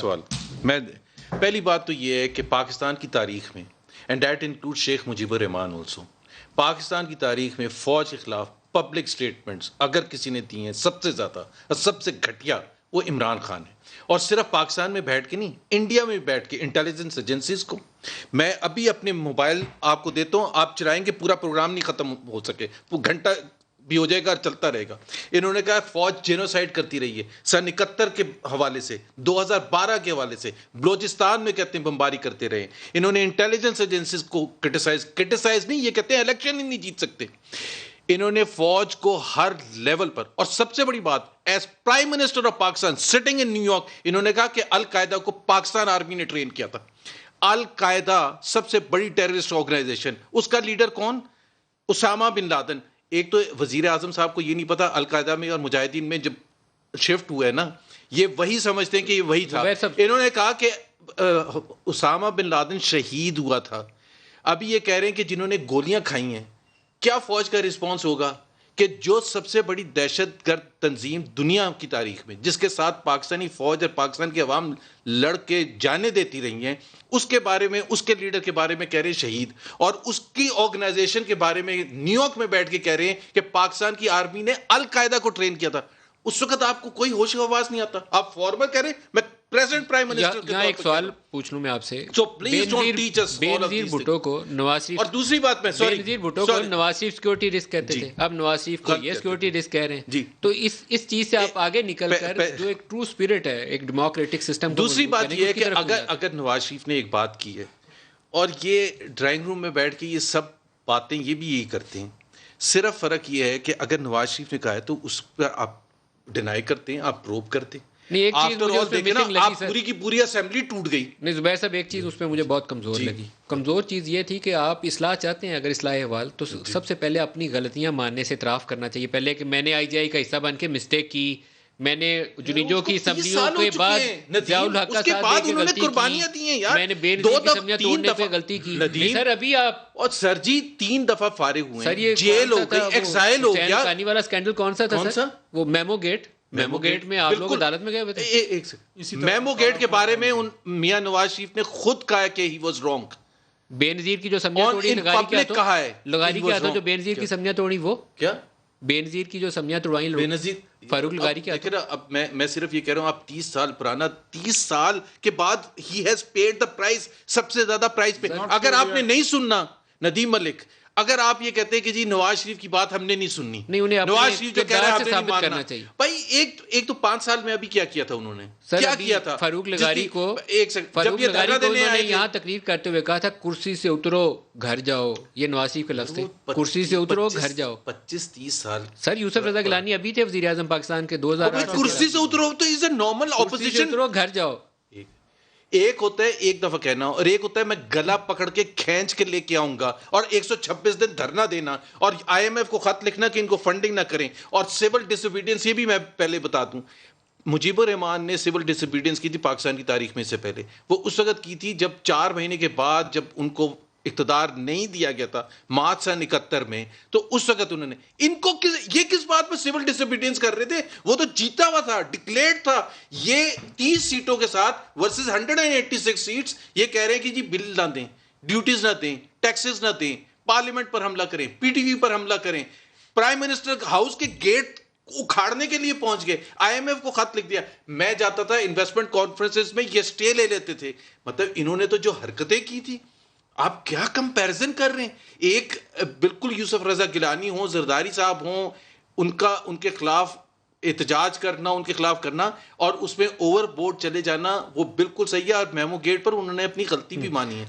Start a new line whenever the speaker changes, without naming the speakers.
سوال میں پہلی بات تو یہ ہے کہ پاکستان کی تاریخ میں and that include Sheikh Mujeeb Rahman also, Pakistan کی تاریخ میں فوج کے خلاف پبلک سٹیٹمنٹس اگر کسی نے دی ہیں سب سے زیادہ اور سب سے گھٹیا وہ عمران خان ہے، اور صرف پاکستان میں بیٹھ کے نہیں، انڈیا میں بیٹھ کے انٹیلیجنس ایجنسیز کو میں ابھی اپنے موبائل آپ کو دیتا ہوں، آپ چلائیں گے پورا پروگرام نہیں ختم ہو سکے، وہ گھنٹہ بھی ہو جائے گا اور چلتا رہے گا۔ انہوں نے کہا فوج جینوسائیڈ کرتی رہی ہے، سن 71 کے حوالے سے 2012 کے حوالے سے بلوچستان میں کہتے ہیں بمباری کرتے رہے۔ انہوں نے انٹیلیجنس ایجنسیز کو کرٹیسائز نہیں، یہ کہتے ہیں الیکشن ہی نہیں جیت سکتے۔ انہوں نے فوج کو ہر لیول پر، اور سب سے بڑی بات as prime minister of Pakistan sitting in new York, انہوں نے کہا کہ القاعدہ کو پاکستان آرمی نے ٹرین کیا تھا۔ القاعدہ سب سے بڑی ٹیررسٹ آرگنائزیشن، اس کا لیڈر کون؟ Osama bin Laden. ایک تو وزیر اعظم صاحب کو یہ نہیں پتا القاعدہ میں اور مجاہدین میں جب شفٹ ہوا ہے نا، یہ وہی سمجھتے ہیں کہ یہ وہی تھا۔ انہوں نے کہا کہ اسامہ بن لادن شہید ہوا تھا، ابھی یہ کہہ رہے ہیں کہ جنہوں نے گولیاں کھائی ہیں، کیا فوج کا رسپانس ہوگا کہ جو سب سے بڑی دہشت گرد تنظیم دنیا کی تاریخ میں جس کے ساتھ پاکستانی فوج اور پاکستان کی عوام لڑ کے جانیں دیتی رہی ہیں، اس کے بارے میں، اس کے لیڈر کے بارے میں کہہ رہے ہیں شہید، اور اس کی آرگنائزیشن کے بارے میں نیو یارک میں بیٹھ کے کہہ رہے ہیں کہ پاکستان کی آرمی نے القاعدہ کو ٹرین کیا تھا۔ اس وقت آپ کو کوئی ہوش و حواس نہیں آتا، آپ فارورڈ کہہ رہے ہیں میں پریزیڈنٹ پرائم منسٹر کے
یہاں ایک سوال پوچھ لوں میں آپ سے،
بینظیر
بھٹو کو نواز شریف،
اور دوسری بات میں
بینظیر بھٹو کو نواز شریف سیکورٹی رسک کہتے تھے، اب نواز شریف کو یہ سیکورٹی رسک کہہ رہے ہیں، تو اس چیز سے آپ آگے نکل کر جو ایک ٹرو اسپرٹ ہے ایک ڈیموکریٹک سسٹم،
دوسری بات یہ ہے کہ اگر نواز شریف نے ایک بات کی ہے اور یہ ڈرائنگ روم میں بیٹھ کے یہ سب باتیں یہ بھی یہی کرتے ہیں، صرف فرق یہ ہے کہ اگر نواز شریف نے کہا ہے تو اس پر آپ ڈینائی کرتے ہیں، آپ پروب کرتے ہیں۔ آپ پوری کی پوری اسمبلی ٹوٹ گئی۔
نہیں زبیر صاحب، ایک چیز اس میں مجھے بہت کمزور لگی، کمزور چیز یہ تھی کہ آپ اصلاح چاہتے ہیں، اگر اصلاح احوال تو سب سے پہلے اپنی غلطیاں ماننے سے اعتراف کرنا چاہیے، پہلے کہ میں نے آئی جی آئی کا حصہ بن کے مسٹیک کی، میں نے جنیجو کی اسمبلیوں کے بعد ضیاء الحق کا ساتھ دے کے غلطی کی، میں نے بینظیر کی اسمبلیاں توڑنے پہ غلطی کی۔ سر ابھی آپ
اور سر جی 3 دفعہ فارغ ہوئے ہیں، جیل ہو گئی، ایگزائل ہو گیا۔
کہانی والا اسکینڈل کون سا تھا سر؟ وہ میمو گیٹ، میمو گیٹ میں آپ لوگ عدالت میں گئے ہوئے تھے۔
میمو گیٹ کے بارے میں میاں نواز شریف نے خود کہا کہ ہی واز رانگ۔
بینظیر کی جو سمجھا توڑی لگاری کیا تھا جو بینظیر کی سمجھا توڑی، وہ
کیا
بینظیر کی جو سمجھا توڑائی فاروق لغاری کیا تھا؟
اب میں صرف یہ کہہ رہا ہوں، آپ 30 سال پرانا، 30 سال کے بعد ہی ہیز پیڈ دا پرائز، سب سے زیادہ پرائز پہ۔ اگر آپ نے نہیں سننا ندیم ملک، اگر آپ یہ کہتے ہیں کہ جی نواز شریف کی بات ہم نے نہیں سننی، نواز شریف جو کہہ رہا ہے آپ نے نہیں ماننا، بھائی ایک تو 5 سال میں ابھی کیا کیا تھا انہوں نے، کیا کیا تھا؟
فاروق لغاری کو انہوں نے یہاں تقریر کرتے ہوئے کہا تھا کرسی سے اترو گھر جاؤ، یہ نواز شریف کا لفظ تھے، کرسی سے اترو گھر جاؤ۔
25-30 سال
سر یوسف رضا گیلانی ابھی تھے وزیر اعظم پاکستان کے، 2008
کرسی سے اترو تو از اے نارمل اپوزیشن،
اترو گھر جاؤ۔
ایک ہوتا ہے ایک دفعہ کہنا، اور ایک ہوتا ہے میں گلا پکڑ کے کھینچ کے لے کے آؤں گا اور 126 دن دھرنا دینا اور IMF کو خط لکھنا کہ ان کو فنڈنگ نہ کریں، اور سول ڈس اوبیڈینس۔ یہ بھی میں پہلے بتا دوں، مجیب الرحمان نے سول ڈس اوبیڈینس کی تھی پاکستان کی تاریخ میں سے پہلے، وہ اس وقت کی تھی جب 4 مہینے کے بعد جب ان کو اقتدار نہیں دیا گیا تھا مارچ سن 71 میں، تو اس وقت انہوں نے ان کو یہ کس بات پہ سول ڈس اوبیڈینس کر رہے تھے؟ وہ تو جیتا ہوا تھا، ڈکلیئرڈ تھا، یہ 30 سیٹوں کے ساتھ ورسز 186 سیٹس، یہ کہہ رہے ہیں کہ جی بل نہ دیں، ڈیوٹیز نہ دیں، ٹیکسز نہ دیں، پارلیمنٹ پر حملہ کریں، PTV پر حملہ کریں، پرائم منسٹر ہاؤس کے گیٹ اکھاڑنے کے لیے پہنچ گئے، IMF کو خط لکھ دیا۔ میں جاتا تھا انویسٹمنٹ کانفرنسز میں، یہ سٹے لے لیتے تھے۔ مطلب انہوں نے تو جو حرکتیں کی تھی، آپ کیا کمپیرزن کر رہے ہیں؟ ایک بالکل یوسف رضا گیلانی ہوں، زرداری صاحب ہوں، ان کے خلاف احتجاج کرنا، ان کے خلاف کرنا، اور اس میں اوور بورڈ چلے جانا، وہ بالکل صحیح ہے، اور میمو گیٹ پر انہوں نے اپنی غلطی بھی مانی ہے۔